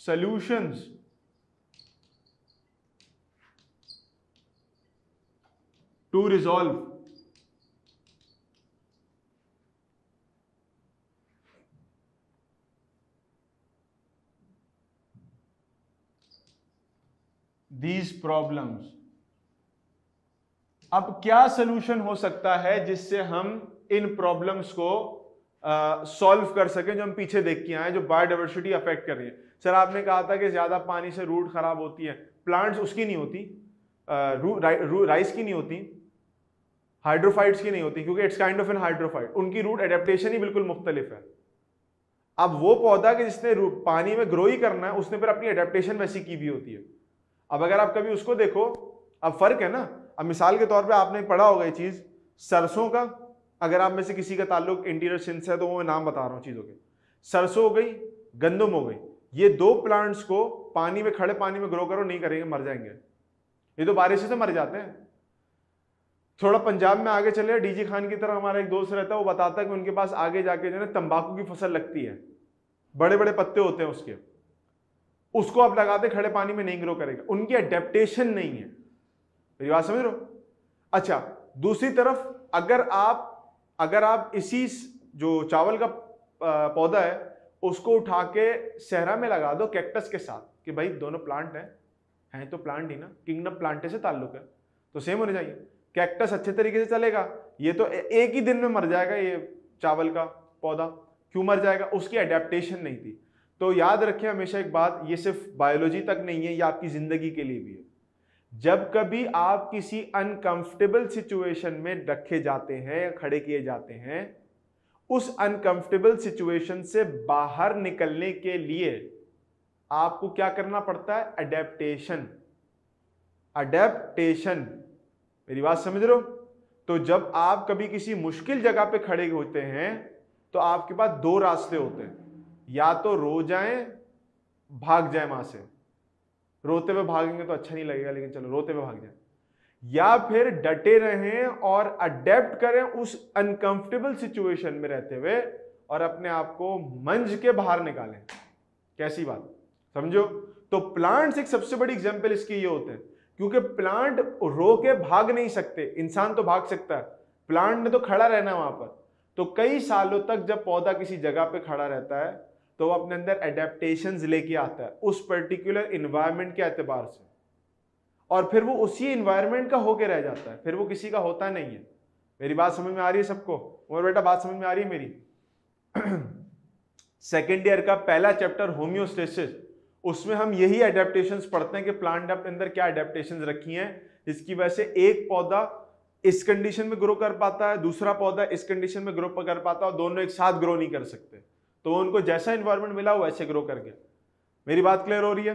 solutions to resolve these problems। अब क्या solution हो सकता है जिससे हम इन प्रॉब्लम्स को सॉल्व कर सकें, जो हम पीछे देख के आए, जो बायोडाइवर्सिटी अफेक्ट कर रही है। सर आपने कहा था कि ज्यादा पानी से रूट खराब होती है, प्लांट्स उसकी नहीं होती, राइस की नहीं होती, हाइड्रोफाइट्स की नहीं होती, क्योंकि it's kind of a hydrophyte, उनकी रूट एडेप्टेशन ही बिल्कुल मुख्तलिफ है। अब वो पौधा कि जिसने पानी में ग्रो ही करना है, उसने फिर अपनी एडेप्टेशन वैसी की भी होती है। अब अगर आप कभी उसको देखो, अब फर्क है ना। अब मिसाल के तौर पे आपने पढ़ा होगा ये चीज, सरसों का, अगर आप में से किसी का ताल्लुक इंटीरियर सिंध से है तो वो मैं नाम बता रहा हूँ चीजों के, सरसों हो गई, गंदम हो गई, ये दो प्लांट्स को पानी में, खड़े पानी में ग्रो करो, नहीं करेंगे, मर जाएंगे। ये तो बारिश से मर जाते हैं। थोड़ा पंजाब में आगे चले, डीजी खान की तरह हमारा एक दोस्त रहता है, वो बताता है कि उनके पास आगे जाके जो है तंबाकू की फसल लगती है, बड़े बड़े पत्ते होते हैं उसके, उसको आप लगाते खड़े पानी में नहीं ग्रो करेगा, उनकी एडेप्टेशन नहीं है। मेरी बात समझ रहे हो? अच्छा, दूसरी तरफ अगर आप इसी जो चावल का पौधा है उसको उठा के सहरा में लगा दो कैक्टस के साथ, कि भाई दोनों प्लांट हैं तो प्लांट ही ना, किंगडम प्लांटे से ताल्लुक है, तो सेम होने चाहिए। कैक्टस अच्छे तरीके से चलेगा, ये तो एक ही दिन में मर जाएगा, ये चावल का पौधा क्यों मर जाएगा? उसकी एडेप्टेशन नहीं थी। तो याद रखें हमेशा एक बात, ये सिर्फ बायोलॉजी तक नहीं है, ये आपकी जिंदगी के लिए भी है। जब कभी आप किसी अनकंफर्टेबल सिचुएशन में रखे जाते हैं या खड़े किए जाते हैं, उस अनकंफर्टेबल सिचुएशन से बाहर निकलने के लिए आपको क्या करना पड़ता है? एडेप्टेशन। मेरी बात समझ रहे हो? तो जब आप कभी किसी मुश्किल जगह पे खड़े होते हैं तो आपके पास दो रास्ते होते हैं, या तो रो जाएं, भाग जाएं वहां से, रोते हुए भागेंगे तो अच्छा नहीं लगेगा, लेकिन चलो रोते हुए भाग जाएं, या फिर डटे रहें और अडेप्ट करें उस अनकंफर्टेबल सिचुएशन में रहते हुए और अपने आप को मंज के बाहर निकालें। कैसी बात, समझो? तो प्लांट्स एक सबसे बड़ी एग्जांपल इसकी ये होते हैं, क्योंकि प्लांट रो के भाग नहीं सकते, इंसान तो भाग सकता है, प्लांट ने तो खड़ा रहना वहां पर। तो कई सालों तक जब पौधा किसी जगह पे खड़ा रहता है तो वो अपने अंदर एडेप्टेशंस लेके आता है उस पर्टिकुलर इन्वायरमेंट के एतबार से, और फिर वो उसी इन्वायरमेंट का होके रह जाता है, फिर वो किसी का होता नहीं है। मेरी बात समझ में आ रही है सबको? और बेटा बात समझ में आ रही है मेरी? सेकेंड ईयर का पहला चैप्टर होम्योस्टेसिस, उसमें हम यही एडेप्टेशंस पढ़ते हैं कि प्लांट ने अपने अंदर क्या एडेप्टेशंस रखी हैं, जिसकी वजह से एक पौधा इस कंडीशन में ग्रो कर पाता है, दूसरा पौधा इस कंडीशन में ग्रो कर पाता है, और दोनों एक साथ ग्रो नहीं कर सकते, तो उनको जैसा एनवायरनमेंट मिला वो वैसे ग्रो कर गया। मेरी बात क्लियर हो रही है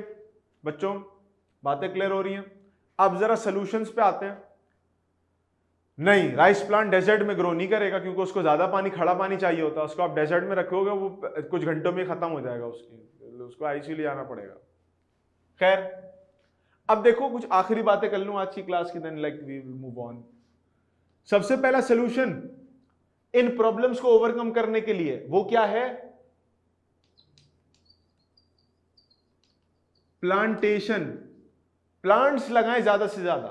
बच्चों? बातें क्लियर हो रही हैं? अब जरा सॉल्यूशंस पे आते हैं। नहीं, राइस प्लांट डेजर्ट में ग्रो नहीं करेगा, क्योंकि उसको ज्यादा पानी, खड़ा पानी चाहिए होता है, उसको आप डेजर्ट में रखोगे वो कुछ घंटों में खत्म हो जाएगा, उसको आईसीयू ले जाना पड़ेगा। खैर, अब देखो कुछ आखिरी बातें कर लूं आज की क्लास की, then like we will move on. सबसे पहला सॉल्यूशन इन प्रॉब्लम्स को ओवरकम करने के लिए वो क्या है? प्लांटेशन। प्लांट्स लगाएं ज्यादा से ज्यादा।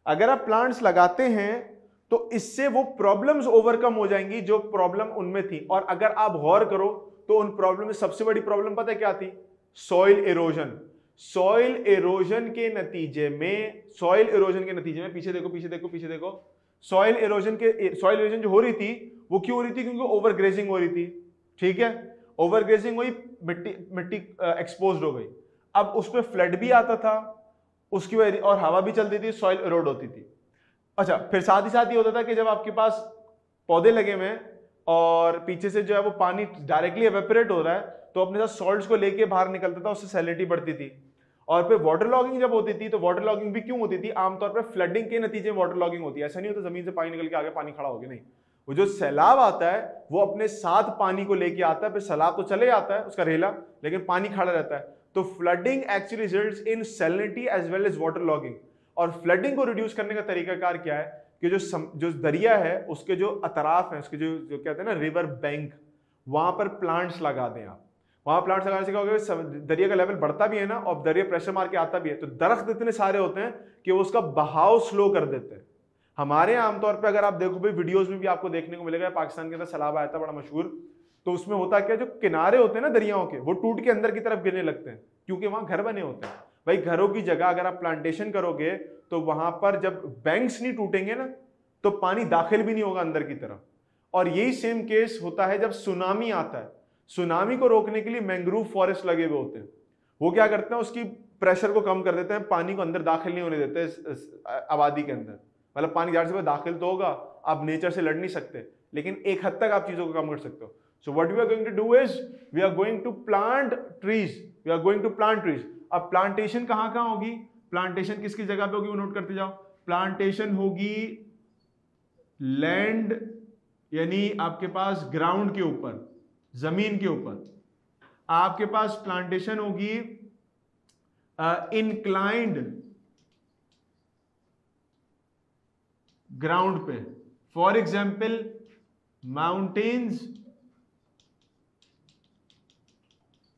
अगर आप प्लांट्स लगाते हैं तो इससे वो प्रॉब्लम्स ओवरकम हो जाएंगी जो प्रॉब्लम उनमें थी। और अगर आप गौर करो तो उन प्रॉब्लम में सबसे बड़ी प्रॉब्लम पता है क्या थी? Soil erosion. सॉइल इरोजन के नतीजे में, पीछे देखो, सॉइल इरोजन जो हो रही थी वो क्यों हो रही थी? क्योंकि ओवर ग्रेजिंग हो रही थी। ठीक है, ओवर ग्रेजिंग हुई, मिट्टी एक्सपोज्ड हो गई। अब उस पर फ्लड भी आता था उसकी वजह, और हवा भी चलती थी, सॉइल इरोड होती थी। अच्छा, फिर साथ ही साथ ये होता था कि जब आपके पास पौधे लगे हुए हैं और पीछे से जो है वो पानी डायरेक्टली एवेपोरेट हो रहा है, तो अपने साथ सॉल्ट्स को लेके बाहर निकलता था, उससे सैलिनिटी बढ़ती थी। और फिर वाटर लॉगिंग जब होती थी, तो वाटर लॉगिंग भी क्यों होती थी? आमतौर पर फ्लडिंग के नतीजे में वाटर लॉगिंग होती है। ऐसा नहीं होता जमीन से पानी निकल के आगे पानी खड़ा हो गया, नहीं। वो जो सैलाब आता है वो अपने साथ पानी को लेके आता है, फिर सैलाब तो चले आता है उसका रेला, लेकिन पानी खड़ा रहता है। तो flooding actually results in salinity as well as water logging. और फ्लडिंग को रिड्यूस करने का तरीकाकार क्या है कि जो दरिया है उसके जो अतराफ है, उसके जो कहते हैं ना रिवर बैंक, वहां पर प्लांट्स लगा दें आप। वहां प्लांट्स लगाने से क्या होगा, दरिया का लेवल बढ़ता भी है ना और दरिया प्रेशर मार के आता भी है, तो दरख्त इतने सारे होते हैं कि वो उसका बहाव स्लो कर देते हैं। हमारे आमतौर पे अगर आप देखो भाई वीडियोस में भी आपको देखने को मिलेगा, पाकिस्तान के अंदर सैलाब आया था बड़ा मशहूर, तो उसमें होता क्या, जो किनारे होते हैं ना दरियाओं के, वो टूट के अंदर की तरफ गिरने लगते हैं क्योंकि वहां घर बने होते हैं। भाई घरों की जगह अगर आप प्लांटेशन करोगे तो वहां पर जब बैंक्स नहीं टूटेंगे ना तो पानी दाखिल भी नहीं होगा अंदर की तरफ। और यही सेम केस होता है जब सुनामी आता है। सुनामी को रोकने के लिए मैंग्रोव फॉरेस्ट लगे हुए होते हैं। वो क्या करते हैं, उसकी प्रेशर को कम कर देते हैं, पानी को अंदर दाखिल नहीं होने देते आबादी के अंदर। मतलब पानी ज़्यादा से दाखिल तो होगा, आप नेचर से लड़ नहीं सकते, लेकिन एक हद तक आप चीजों को कम कर सकते हो। So what we are going to do is we are going to plant trees, we are going to plant trees. अब प्लांटेशन कहां कहां होगी, प्लांटेशन किसकी जगह पे होगी वो नोट करते जाओ। प्लांटेशन होगी लैंड, यानी आपके पास ग्राउंड के ऊपर, जमीन के ऊपर। आपके पास प्लांटेशन होगी इंक्लाइंड ग्राउंड पे, for example mountains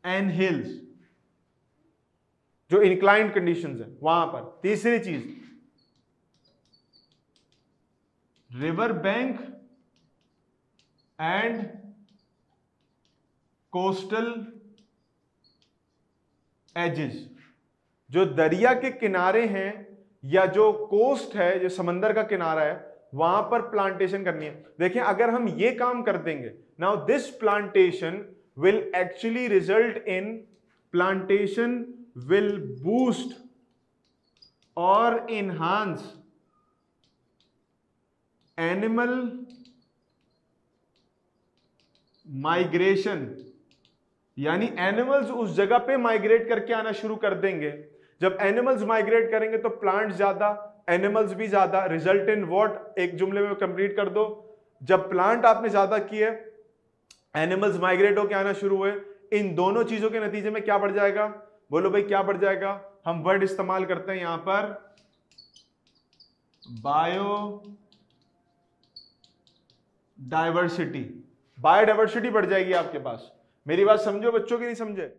and hills, जो इंक्लाइंड कंडीशंस है वहां पर। तीसरी चीज river bank and coastal edges, जो दरिया के किनारे हैं या जो कोस्ट है, जो समंदर का किनारा है, वहां पर प्लांटेशन करनी है। देखिए अगर हम ये काम कर देंगे, now this plantation will actually result in, plantation will boost or enhance animal migration, यानी एनिमल्स उस जगह पे माइग्रेट करके आना शुरू कर देंगे। जब एनिमल्स माइग्रेट करेंगे तो प्लांट्स ज्यादा, एनिमल्स भी ज्यादा, रिजल्ट इन व्हाट, एक जुमले में कंप्लीट कर दो। जब प्लांट आपने ज्यादा किए, एनिमल्स माइग्रेट होकर आना शुरू हुए, इन दोनों चीजों के नतीजे में क्या बढ़ जाएगा, बोलो भाई क्या बढ़ जाएगा। हम वर्ड इस्तेमाल करते हैं यहां पर बायो डायवर्सिटी, बायोडायवर्सिटी बढ़ जाएगी आपके पास। मेरी बात समझो बच्चों की नहीं समझे।